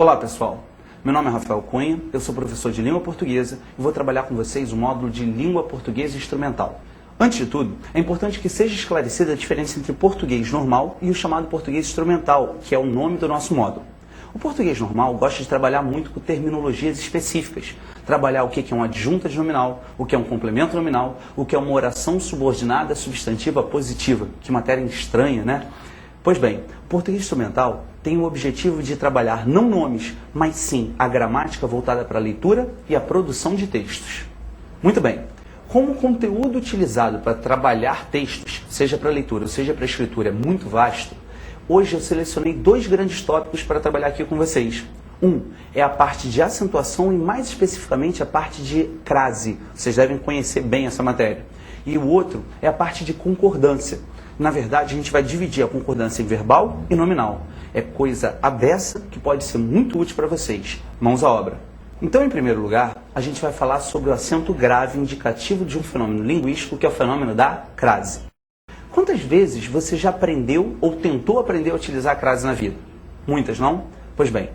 Olá pessoal, meu nome é Rafael Cunha, eu sou professor de língua portuguesa e vou trabalhar com vocês o módulo de língua portuguesa instrumental. Antes de tudo, é importante que seja esclarecida a diferença entre português normal e o chamado português instrumental, que é o nome do nosso módulo. O português normal gosta de trabalhar muito com terminologias específicas, trabalhar o que é uma adjunta de nominal, o que é um complemento nominal, o que é uma oração subordinada substantiva positiva. Que matéria estranha, né? Pois bem, o português instrumental tem o objetivo de trabalhar não nomes, mas sim a gramática voltada para a leitura e a produção de textos. Muito bem, como o conteúdo utilizado para trabalhar textos, seja para leitura ou seja para escritura, é muito vasto, hoje eu selecionei dois grandes tópicos para trabalhar aqui com vocês. Um é a parte de acentuação e mais especificamente a parte de crase. Vocês devem conhecer bem essa matéria. E o outro é a parte de concordância. Na verdade, a gente vai dividir a concordância em verbal e nominal. É coisa à beça que pode ser muito útil para vocês. Mãos à obra. Então, em primeiro lugar, a gente vai falar sobre o acento grave indicativo de um fenômeno linguístico, que é o fenômeno da crase. Quantas vezes você já aprendeu ou tentou aprender a utilizar a crase na vida? Muitas, não? Pois bem,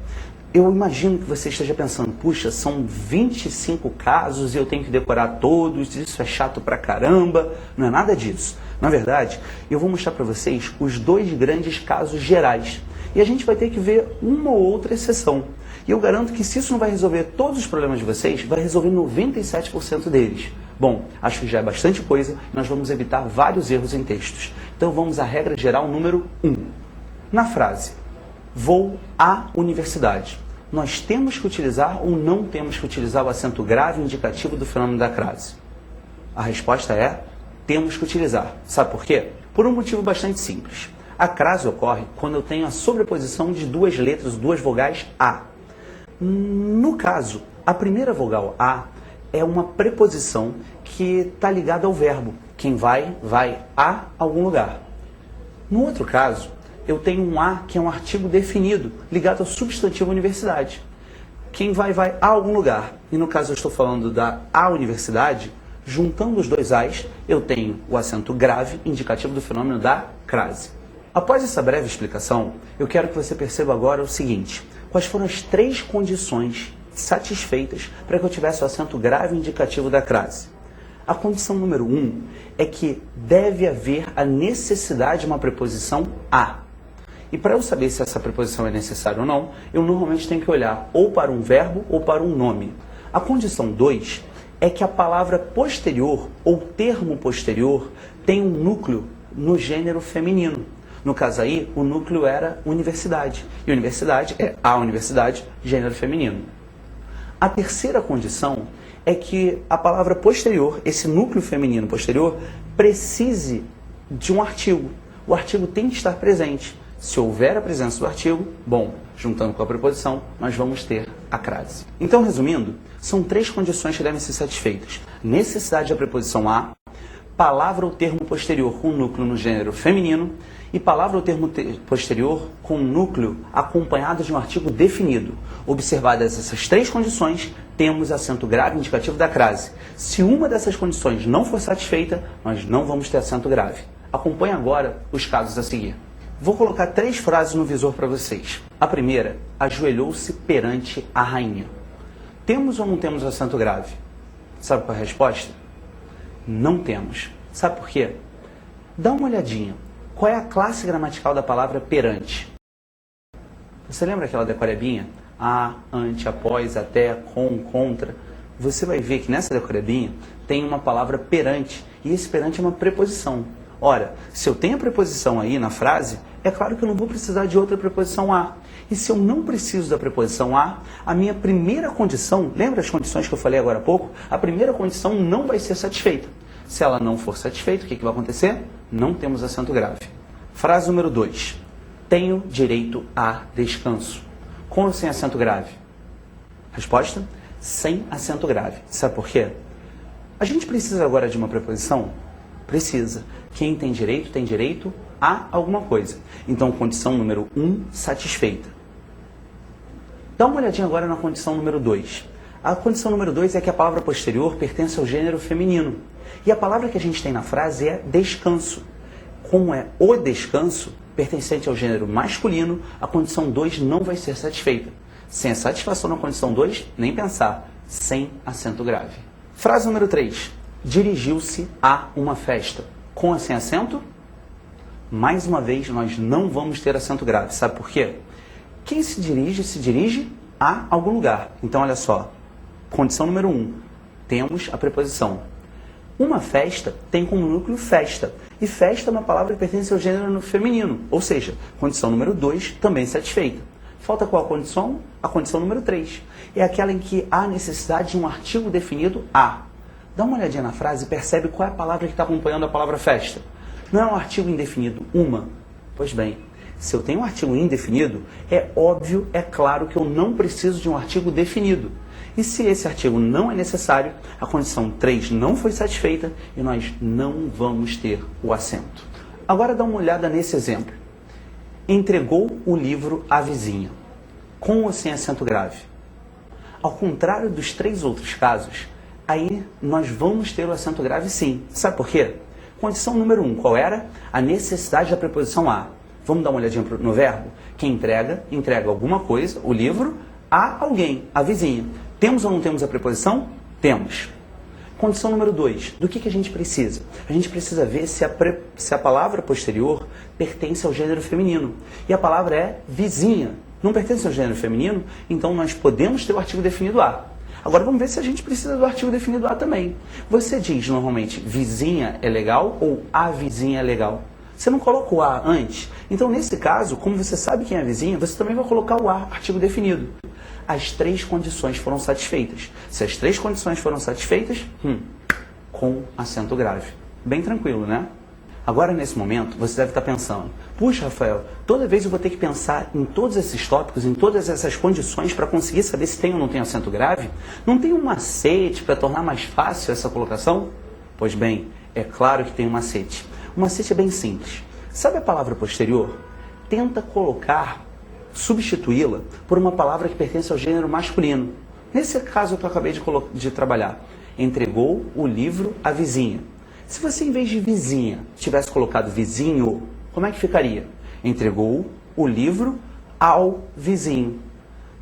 eu imagino que você esteja pensando, puxa, são 25 casos e eu tenho que decorar todos, isso é chato pra caramba. Não é nada disso. Na verdade, eu vou mostrar para vocês os dois grandes casos gerais. E a gente vai ter que ver uma ou outra exceção. E eu garanto que se isso não vai resolver todos os problemas de vocês, vai resolver 97% deles. Bom, acho que já é bastante coisa, nós vamos evitar vários erros em textos. Então vamos à regra geral número 1. Na frase, vou à universidade, nós temos que utilizar ou não temos que utilizar o acento grave indicativo do fenômeno da crase? A resposta é, temos que utilizar. Sabe por quê? Por um motivo bastante simples. A crase ocorre quando eu tenho a sobreposição de duas letras, duas vogais A. No caso, a primeira vogal A é uma preposição que está ligada ao verbo. Quem vai a algum lugar. No outro caso, eu tenho um A que é um artigo definido, ligado ao substantivo universidade. Quem vai a algum lugar. E no caso eu estou falando da a universidade, juntando os dois A's, eu tenho o acento grave indicativo do fenômeno da crase. Após essa breve explicação, eu quero que você perceba agora o seguinte. Quais foram as três condições satisfeitas para que eu tivesse o acento grave indicativo da crase? A condição número 1 é que deve haver a necessidade de uma preposição a. E para eu saber se essa preposição é necessária ou não, eu normalmente tenho que olhar ou para um verbo ou para um nome. A condição 2 é que a palavra posterior ou termo posterior tem um núcleo no gênero feminino. No caso aí, o núcleo era universidade. E universidade é a universidade, gênero feminino. A terceira condição é que a palavra posterior, esse núcleo feminino posterior, precise de um artigo. O artigo tem que estar presente. Se houver a presença do artigo, bom, juntando com a preposição, nós vamos ter a crase. Então, resumindo, são três condições que devem ser satisfeitas. Necessidade da preposição a, palavra ou termo posterior com núcleo no gênero feminino e palavra ou termo posterior com núcleo acompanhado de um artigo definido. Observadas essas três condições, temos acento grave indicativo da crase. Se uma dessas condições não for satisfeita, nós não vamos ter acento grave. Acompanhe agora os casos a seguir. Vou colocar três frases no visor para vocês. A primeira, ajoelhou-se perante a rainha. Temos ou não temos acento grave? Sabe qual é a resposta? Não temos. Sabe por quê? Dá uma olhadinha. Qual é a classe gramatical da palavra perante? Você lembra aquela decorebinha? A, ante, após, até, com, contra. Você vai ver que nessa decorebinha tem uma palavra perante. E esse perante é uma preposição. Ora, se eu tenho a preposição aí na frase, é claro que eu não vou precisar de outra preposição a. E se eu não preciso da preposição a minha primeira condição, lembra as condições que eu falei agora há pouco? A primeira condição não vai ser satisfeita. Se ela não for satisfeita, o que vai acontecer? Não temos acento grave. Frase número 2. Tenho direito a descanso. Com ou sem acento grave? Resposta? Sem acento grave. Sabe por quê? A gente precisa agora de uma preposição? Precisa. Quem tem direito a alguma coisa. Então, condição número 1, satisfeita. Dá uma olhadinha agora na condição número 2. A condição número 2 é que a palavra posterior pertence ao gênero feminino. E a palavra que a gente tem na frase é descanso. Como é o descanso pertencente ao gênero masculino, a condição 2 não vai ser satisfeita. Sem a satisfação na condição 2, nem pensar, sem acento grave. Frase número 3. Dirigiu-se a uma festa. Com ou sem acento? Mais uma vez, nós não vamos ter acento grave. Sabe por quê? Quem se dirige a algum lugar. Então, olha só. Condição número 1. Temos a preposição. Uma festa tem como núcleo festa. E festa é uma palavra que pertence ao gênero feminino. Ou seja, condição número 2 também satisfeita. Falta qual a condição? A condição número 3. É aquela em que há necessidade de um artigo definido a. Dá uma olhadinha na frase e percebe qual é a palavra que está acompanhando a palavra festa. Não é um artigo indefinido, uma. Pois bem, se eu tenho um artigo indefinido, é óbvio, é claro que eu não preciso de um artigo definido. E se esse artigo não é necessário, a condição 3 não foi satisfeita e nós não vamos ter o acento. Agora dá uma olhada nesse exemplo. Entregou o livro à vizinha, com ou sem acento grave. Ao contrário dos 3 outros casos, aí nós vamos ter o acento grave sim. Sabe por quê? Condição número 1, qual era? A necessidade da preposição a. Vamos dar uma olhadinha no verbo? Quem entrega, entrega alguma coisa, o livro, a alguém, a vizinha. Temos ou não temos a preposição? Temos. Condição número 2, do que a gente precisa? A gente precisa ver se a palavra posterior pertence ao gênero feminino. E a palavra é vizinha. Não pertence ao gênero feminino, então nós podemos ter o artigo definido a. Agora vamos ver se a gente precisa do artigo definido a também. Você diz normalmente vizinha é legal ou a vizinha é legal? Você não coloca o a antes? Então nesse caso, como você sabe quem é a vizinha, você também vai colocar o a, artigo definido. As 3 condições foram satisfeitas. Se as 3 condições foram satisfeitas, com acento grave. Bem tranquilo, né? Agora, nesse momento, você deve estar pensando, puxa, Rafael, toda vez eu vou ter que pensar em todos esses tópicos, em todas essas condições para conseguir saber se tem ou não tem acento grave? Não tem um macete para tornar mais fácil essa colocação? Pois bem, é claro que tem um macete. O macete é bem simples. Sabe a palavra posterior? Tenta substituí-la por uma palavra que pertence ao gênero masculino. Nesse caso que eu acabei de trabalhar, entregou o livro à vizinha. Se você, em vez de vizinha, tivesse colocado vizinho, como é que ficaria? Entregou o livro ao vizinho.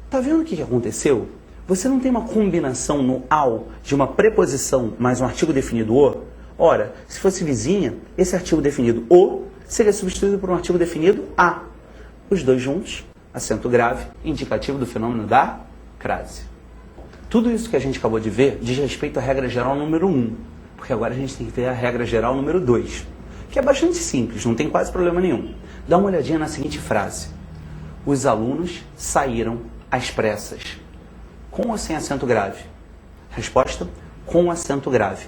Tá vendo o que aconteceu? Você não tem uma combinação no ao de uma preposição mais um artigo definido o? Ora, se fosse vizinha, esse artigo definido o seria substituído por um artigo definido a. Os dois juntos, acento grave, indicativo do fenômeno da crase. Tudo isso que a gente acabou de ver diz respeito à regra geral número 1. Porque agora a gente tem que ver a regra geral número 2, que é bastante simples, não tem quase problema nenhum. Dá uma olhadinha na seguinte frase. Os alunos saíram às pressas. Com ou sem acento grave? Resposta, com acento grave.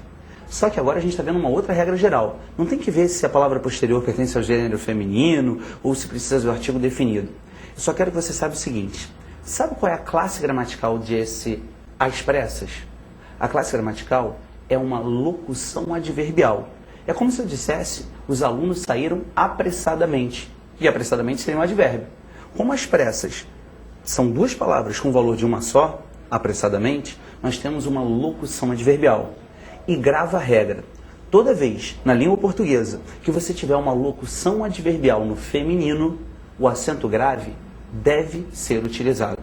Só que agora a gente está vendo uma outra regra geral. Não tem que ver se a palavra posterior pertence ao gênero feminino ou se precisa do artigo definido. Eu só quero que você saiba o seguinte. Sabe qual é a classe gramatical desse às pressas? A classe gramatical é uma locução adverbial. É como se eu dissesse, os alunos saíram apressadamente. E apressadamente seria um advérbio. Como as pressas são 2 palavras com o valor de uma só, apressadamente, nós temos uma locução adverbial. E grava a regra. Toda vez, na língua portuguesa, que você tiver uma locução adverbial no feminino, o acento grave deve ser utilizado.